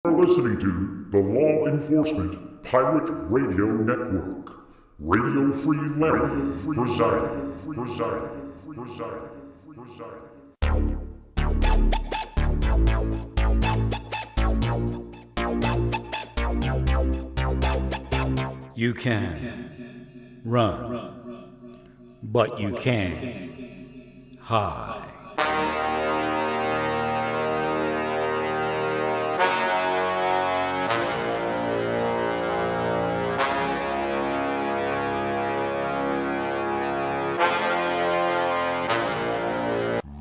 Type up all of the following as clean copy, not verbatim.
You're listening to the Law Enforcement Pirate Radio Network. Radio Free Larry presiding. You can run, but you can't hide.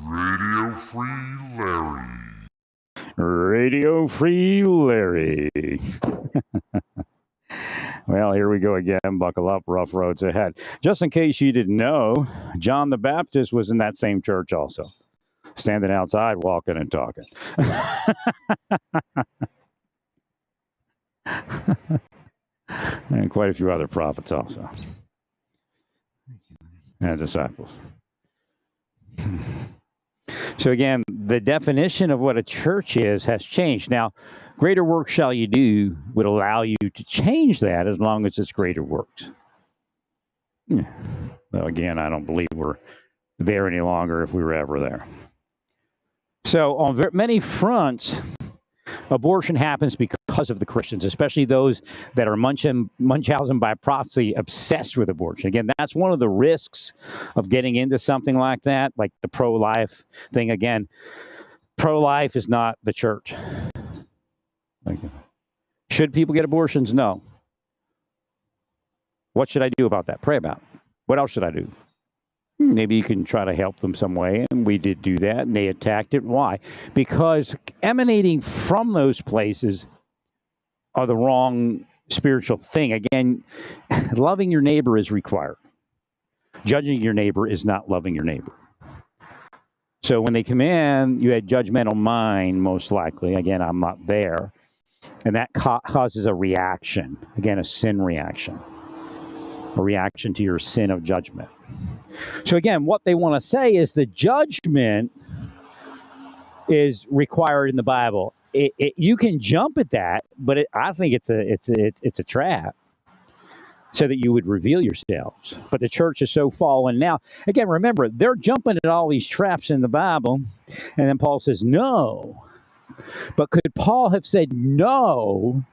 Radio Free Larry. Radio Free Larry. Well, here we go again. Buckle up, rough roads ahead. Just in case you didn't know, John the Baptist was in that same church also, standing outside, walking and talking. And quite a few other prophets also, and disciples. So again, the definition of what a church is has changed. Now, greater works shall you do would allow you to change that as long as it's greater works. Well, again, I don't believe we're there any longer if we were ever there. So on many fronts, abortion happens because of the Christians, especially those that are Munchausen by proxy obsessed with abortion. Again, that's one of the risks of getting into something like that, like the pro-life thing. Again, pro-life is not the church. Should people get abortions? No. What should I do about that? Pray about it. What else should I do? Maybe you can try to help them some way, and we did do that, and they attacked it. Why? Because emanating from those places are the wrong spiritual thing. Again, loving your neighbor is required. Judging your neighbor is not loving your neighbor. So when they come in, you had judgmental mind, most likely. Again, I'm not there. And that causes a reaction. Again, a sin reaction. A reaction to your sin of judgment. So again, what they want to say is the judgment is required in the Bible. You can jump at that, but I think it's a trap, so that you would reveal yourselves. But the church is so fallen now. Again, remember, they're jumping at all these traps in the Bible, and then Paul says no. But could Paul have said no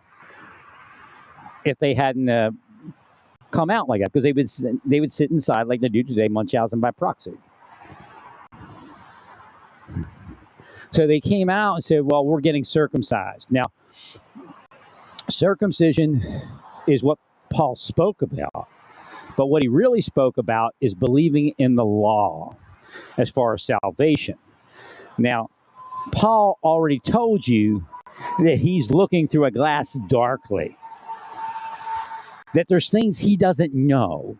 if they hadn't come out like that? Because they would sit inside like they do today, Munchausen by proxy. So they came out and said, well, we're getting circumcised. Now, circumcision is what Paul spoke about. But what he really spoke about is believing in the law as far as salvation. Now, Paul already told you that he's looking through a glass darkly. That there's things he doesn't know.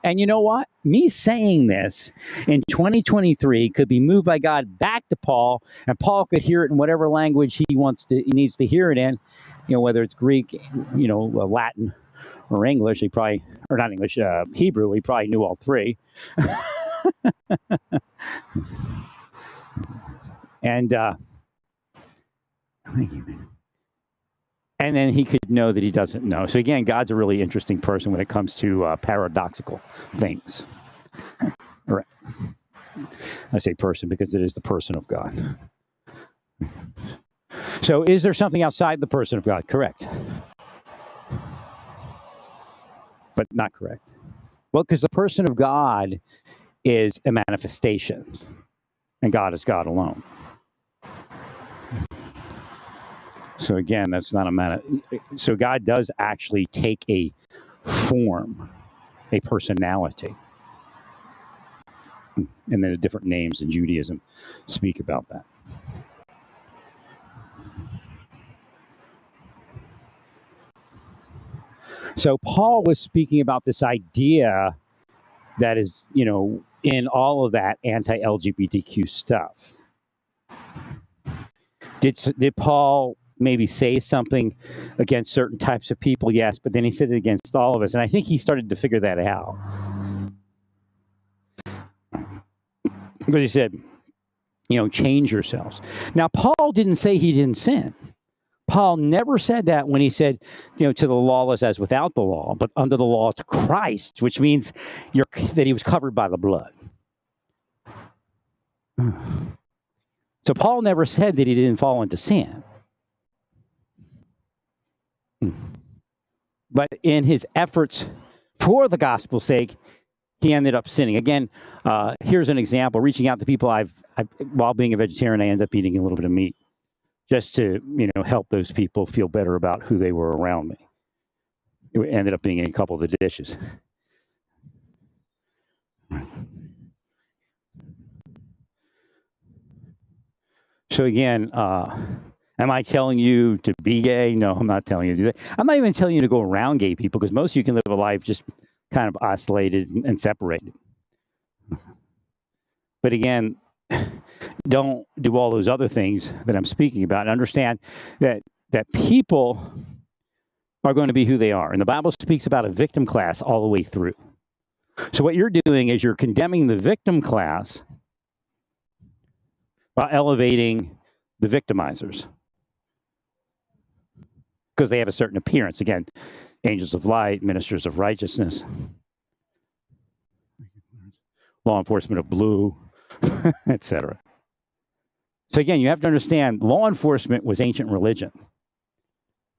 And you know what? Me saying this in 2023 could be moved by God back to Paul, and Paul could hear it in whatever language he needs to hear it in, whether it's Greek, Latin, or English. Or not English, Hebrew. He probably knew all three. And thank you, man. And then he could know that he doesn't know. So again, God's a really interesting person when it comes to paradoxical things. Right. I say person because it is the person of God. So is there something outside the person of God? Correct. But not correct. Well, because the person of God is a manifestation. And God is God alone. So again, that's not a matter. So God does actually take a form, a personality. And then the different names in Judaism speak about that. So Paul was speaking about this idea that is, in all of that anti-LGBTQ stuff. Did Paul maybe say something against certain types of people? Yes, but then he said it against all of us. And I think he started to figure that out. Because he said, change yourselves. Now, Paul didn't say he didn't sin. Paul never said that when he said, to the lawless as without the law, but under the law to Christ, which means that he was covered by the blood. So Paul never said that he didn't fall into sin. But in his efforts for the gospel's sake, he ended up sinning. Again, here's an example. Reaching out to people, while being a vegetarian, I ended up eating a little bit of meat just to, help those people feel better about who they were around me. It ended up being in a couple of the dishes. So again, am I telling you to be gay? No, I'm not telling you to do that. I'm not even telling you to go around gay people, because most of you can live a life just kind of isolated and separated. But again, don't do all those other things that I'm speaking about. And understand that people are going to be who they are. And the Bible speaks about a victim class all the way through. So what you're doing is you're condemning the victim class while elevating the victimizers, because they have a certain appearance. Again, angels of light, ministers of righteousness, law enforcement of blue, etc. So again, you have to understand, law enforcement was ancient religion,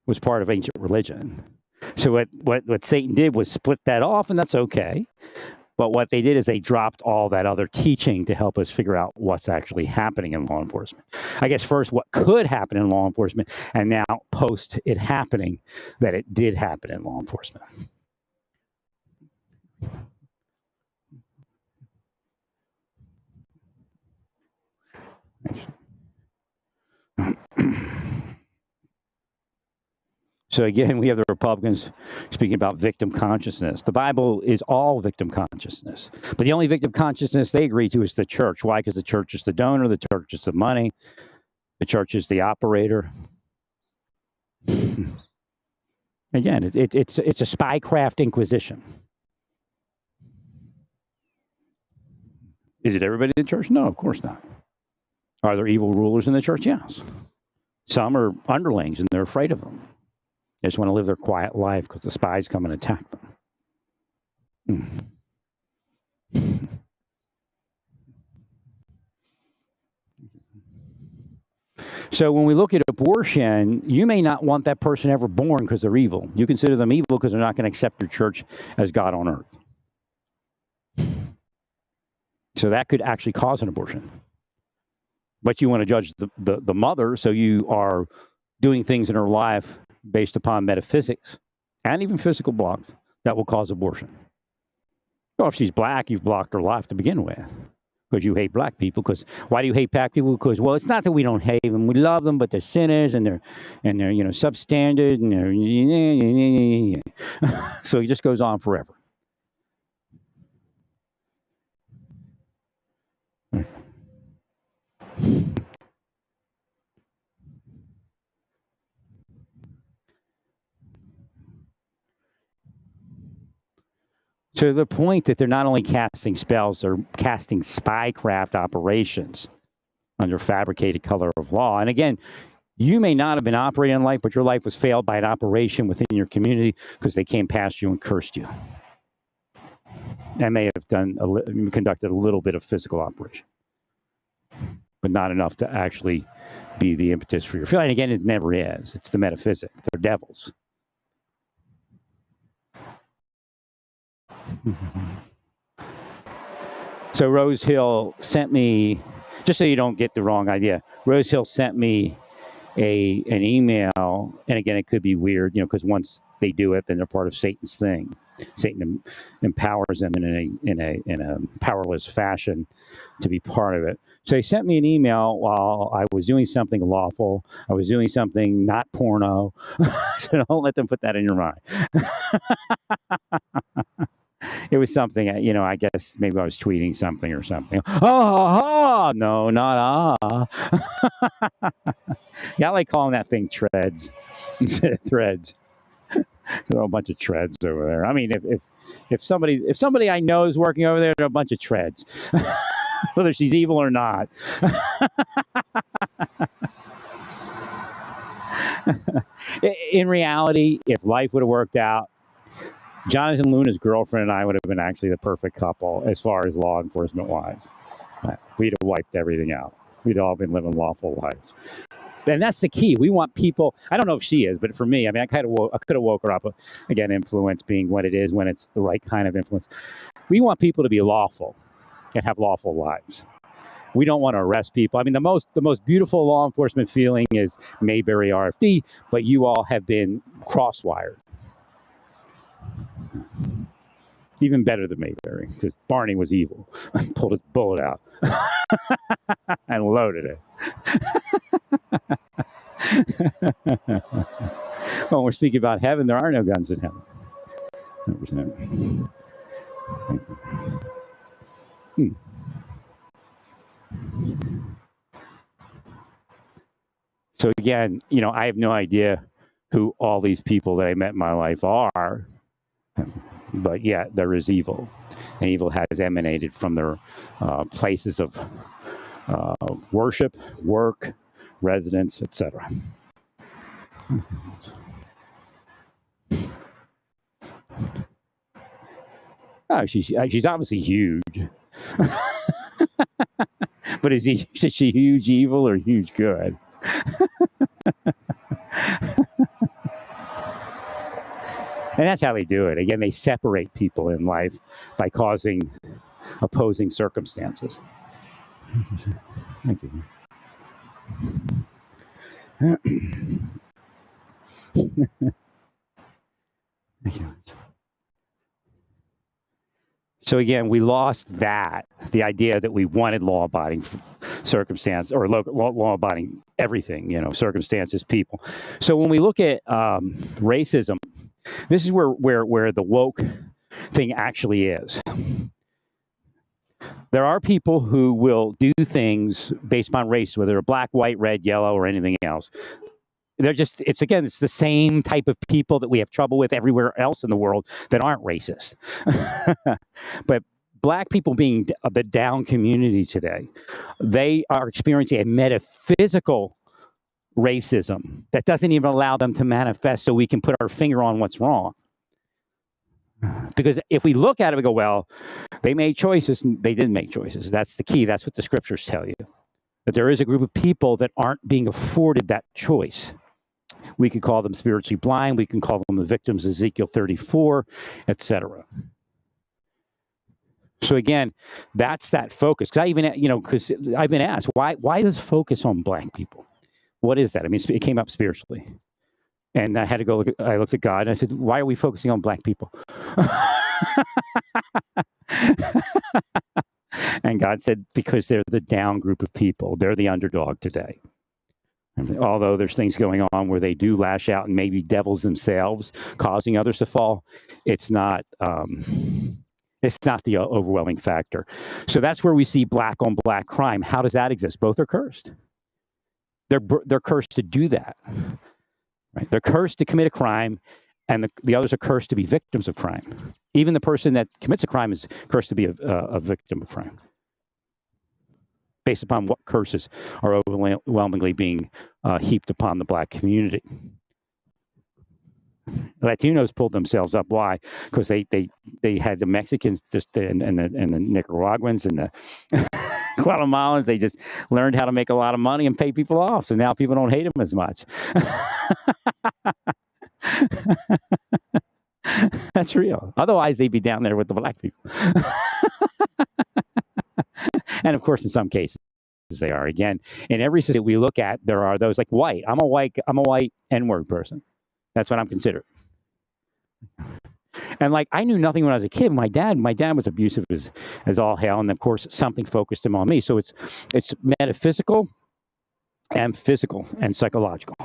was part of ancient religion. So what Satan did was split that off, and that's okay. But what they did is they dropped all that other teaching to help us figure out what's actually happening in law enforcement. I guess first what could happen in law enforcement, and now post it happening that it did happen in law enforcement. So again, we have the Republicans speaking about victim consciousness. The Bible is all victim consciousness. But the only victim consciousness they agree to is the church. Why? Because the church is the donor, the church is the money, the church is the operator. Again, it's a spycraft inquisition. Is it everybody in the church? No, of course not. Are there evil rulers in the church? Yes. Some are underlings and they're afraid of them. They just want to live their quiet life because the spies come and attack them. So when we look at abortion, you may not want that person ever born because they're evil. You consider them evil because they're not going to accept your church as God on earth. So that could actually cause an abortion. But you want to judge the mother, so you are doing things in her life based upon metaphysics and even physical blocks that will cause abortion. Well, if she's black, you've blocked her life to begin with because you hate black people. Because why do you hate black people? Because, well, it's not that we don't hate them. We love them, but they're sinners and they're substandard and they're so it just goes on forever. To the point that they're not only casting spells, they're casting spycraft operations under fabricated color of law. And again, you may not have been operating in life, but your life was failed by an operation within your community because they came past you and cursed you. And may have conducted a little bit of physical operation, but not enough to actually be the impetus for your feeling. Again, it never is. It's the metaphysic. They're devils. So Rose Hill sent me, just so you don't get the wrong idea, Rose Hill sent me an email, and again, it could be weird, because once they do it, then they're part of Satan's thing. Satan empowers them in a powerless fashion to be part of it. So he sent me an email while I was doing something lawful. I was doing something not porno. So don't let them put that in your mind. It was something, I guess maybe I was tweeting something or something. Oh, no, not Yeah, I like calling that thing treads instead of threads. There are a bunch of treads over there. I mean, if somebody I know is working over there, there are a bunch of treads. whether she's evil or not. In reality, if life would have worked out, Jonathan Luna's girlfriend and I would have been actually the perfect couple as far as law enforcement wise. We'd have wiped everything out. We'd all been living lawful lives. And that's the key. We want people, I don't know if she is, but for me, I mean, I could have woke her up. Again, influence being what it is when it's the right kind of influence. We want people to be lawful and have lawful lives. We don't want to arrest people. I mean, the most beautiful law enforcement feeling is Mayberry RFD, but you all have been crosswired. Even better than Mayberry, because Barney was evil. Pulled his bullet out and loaded it. When we're speaking about heaven, there are no guns in heaven. 100%. So again, I have no idea who all these people that I met in my life are, but yet there is evil, and evil has emanated from their places of worship, work, residence, etc. Oh, she's obviously huge. But is she huge evil or huge good? And that's how they do it. Again, they separate people in life by causing opposing circumstances. Thank you. Thank you. So again, we lost that, the idea that we wanted law-abiding circumstance or law-abiding everything, circumstances, people. So when we look at racism, this is where the woke thing actually is. There are people who will do things based upon race, whether they're black, white, red, yellow, or anything else. It's the same type of people that we have trouble with everywhere else in the world that aren't racist. But black people being the down community today, they are experiencing a metaphysical racism that doesn't even allow them to manifest so we can put our finger on what's wrong. Because if we look at it, we go, well, they made choices and they didn't make choices. That's the key. That's what the scriptures tell you. That there is a group of people that aren't being afforded that choice. We could call them spiritually blind. We can call them the victims of Ezekiel 34, etc. So again, that's that focus. Because I've been asked, why does focus on black people? What is that? I mean, it came up spiritually. And I had to go I looked at God and I said, why are we focusing on black people? And God said, because they're the down group of people. They're the underdog today. And although there's things going on where they do lash out and maybe devils themselves, causing others to fall, it's not the overwhelming factor. So that's where we see black on black crime. How does that exist? Both are cursed. They're cursed to do that. Right? They're cursed to commit a crime, and the others are cursed to be victims of crime. Even the person that commits a crime is cursed to be a victim of crime, based upon what curses are overwhelmingly being heaped upon the black community. Latinos pulled themselves up. Why? Because they had the Mexicans and the Nicaraguans and the Guatemalans. They just learned how to make a lot of money and pay people off. So now people don't hate them as much. That's real. Otherwise, they'd be down there with the black people. And of course, in some cases, they are. Again, in every city we look at, there are those like white. I'm a white N-word person. That's what I'm considered. And like, I knew nothing when I was a kid. My dad was abusive as all hell. And of course, something focused him on me. So it's metaphysical and physical and psychological.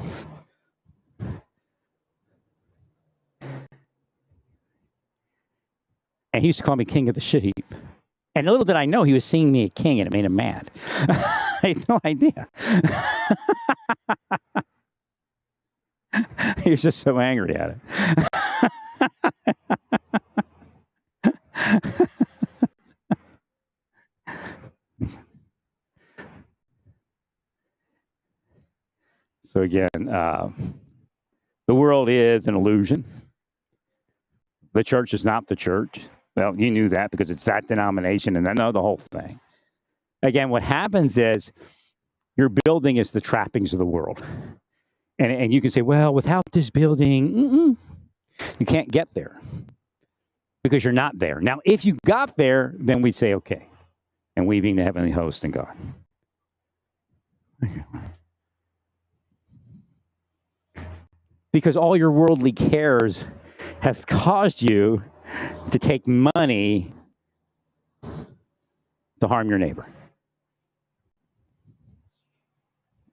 And he used to call me king of the shit heap. And little did I know he was seeing me a king, and it made him mad. I had no idea. He was just so angry at it. again, the world is an illusion. The church is not the church. Well, you knew that because it's that denomination, and I know the whole thing. Again, what happens is your building is the trappings of the world. And you can say, well, without this building, you can't get there because you're not there. Now, if you got there, then we'd say, okay. And we being the heavenly host and God. Because all your worldly cares have caused you to take money to harm your neighbor.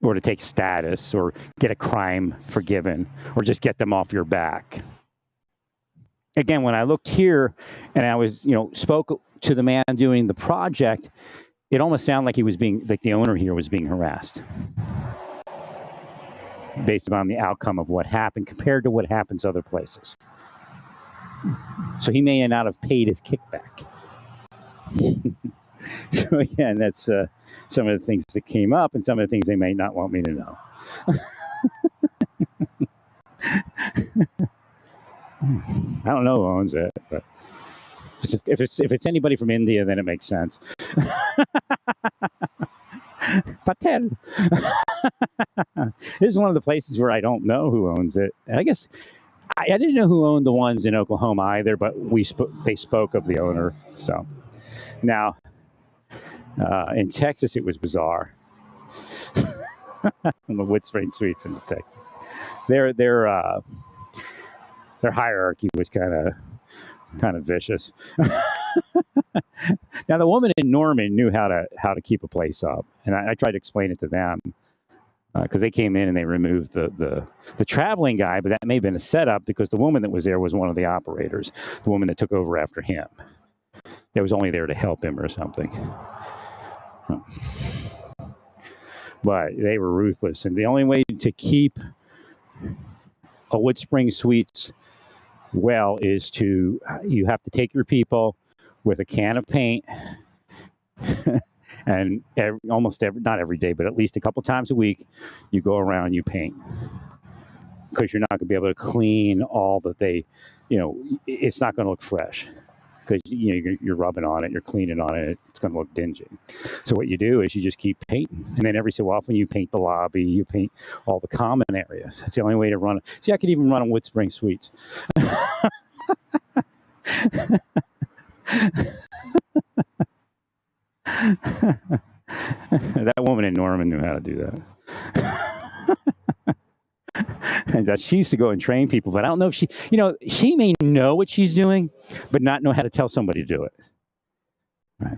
Or to take status, or get a crime forgiven, or just get them off your back. Again, when I looked here and I was, spoke to the man doing the project, it almost sounded like he was like the owner here was being harassed based upon the outcome of what happened compared to what happens other places. So he may not have paid his kickback. So again, that's some of the things that came up and some of the things they may not want me to know. I don't know who owns it, but if it's anybody from India, then it makes sense. Patel. This is one of the places where I don't know who owns it. And I guess I didn't know who owned the ones in Oklahoma either, but they spoke of the owner. So now in Texas, it was bizarre. The Woodspring Suites in Texas, their hierarchy was kind of vicious. Now the woman in Norman knew how to keep a place up, and I tried to explain it to them because they came in and they removed the traveling guy, but that may have been a setup because the woman that was there was one of the operators, the woman that took over after him. That was only there to help him or something. But they were ruthless, and the only way to keep a Woodspring Suites well is you have to take your people with a can of paint and not every day, but at least a couple times a week, you go around and you paint because you're not going to be able to clean all that it's not going to look fresh because you're rubbing on it, you're cleaning on it, it's going to look dingy. So what you do is you just keep painting, and then every so often you paint the lobby, you paint all the common areas. That's the only way to run it. See, I could even run a Woodspring Suites. That woman in Norman knew how to do that. And she used to go and train people, but I don't know if she may know what she's doing, but not know how to tell somebody to do it. Right.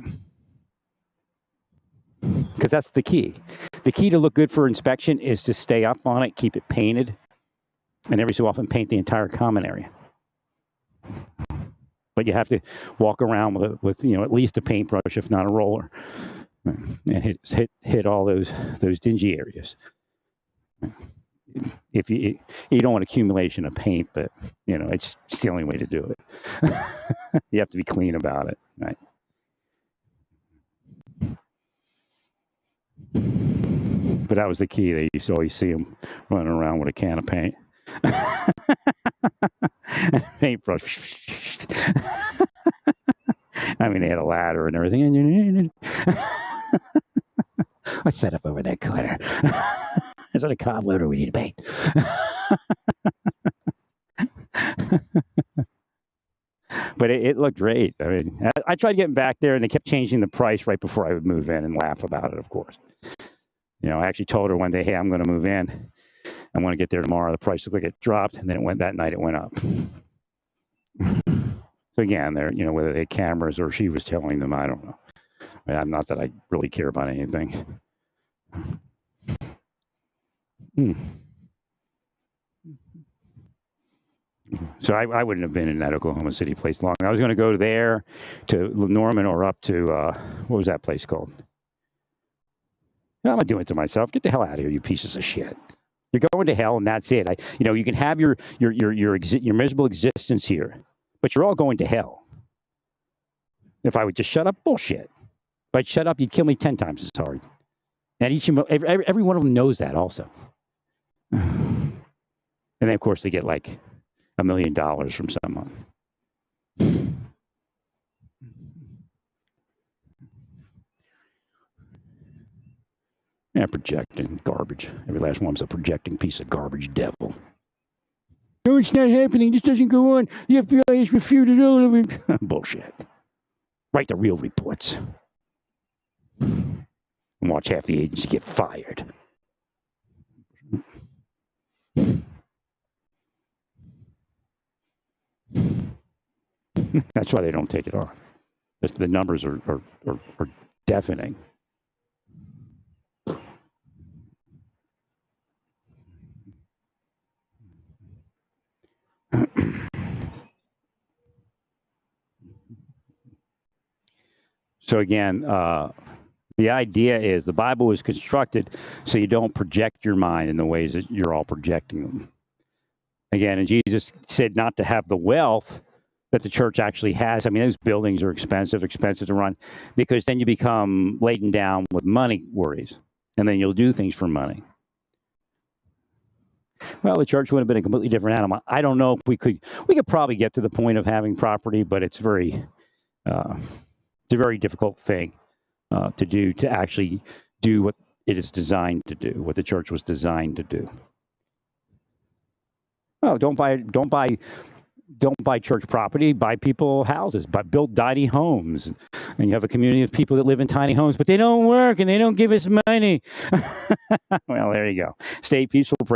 Because that's the key. The key to look good for inspection is to stay up on it, keep it painted, and every so often paint the entire common area. But you have to walk around with at least a paintbrush, if not a roller, and hit all those dingy areas. If you don't want accumulation of paint, but it's the only way to do it. You have to be clean about it, right? But that was the key. They used to always see them running around with a can of paint. Paintbrush. I mean, they had a ladder and everything. What's that up over that corner? Is that a cobweb or we need to paint? But it looked great. I mean, I tried getting back there, and they kept changing the price right before I would move in and laugh about it, of course. I actually told her one day, hey, I'm going to move in. I want to get there tomorrow. The price looked like it dropped, and then that night it went up. So again, whether they had cameras or she was telling them, I don't know. Not that I really care about anything. So I wouldn't have been in that Oklahoma City place long. I was going to go there to Norman or up to, what was that place called? I'm not doing it to myself. Get the hell out of here, you pieces of shit. You're going to hell, and that's it. You can have your miserable existence here, but you're all going to hell. If I would just shut up, bullshit. If I'd shut up, you'd kill me 10 times as hard. And every one of them knows that also. And then, of course, they get like $1 million from someone. Yeah, projecting garbage. Every last one's a projecting piece of garbage devil. No, it's not happening. This doesn't go on. The FBI has refuted all of it. Bullshit. Write the real reports. And watch half the agency get fired. That's why they don't take it on. The numbers are deafening. So again, the idea is the Bible was constructed so you don't project your mind in the ways that you're all projecting them. Again, and Jesus said not to have the wealth that the church actually has. I mean, those buildings are expensive to run, because then you become laden down with money worries, and then you'll do things for money. Well, the church would have been a completely different animal. I don't know if we could probably get to the point of having property, but it's a very difficult thing to do, to actually do what it is designed to do, what the church was designed to do. Oh, don't buy church property. Buy people houses. Build tiny homes, and you have a community of people that live in tiny homes, but they don't work and they don't give us money. Well, there you go. Stay peaceful. Pray.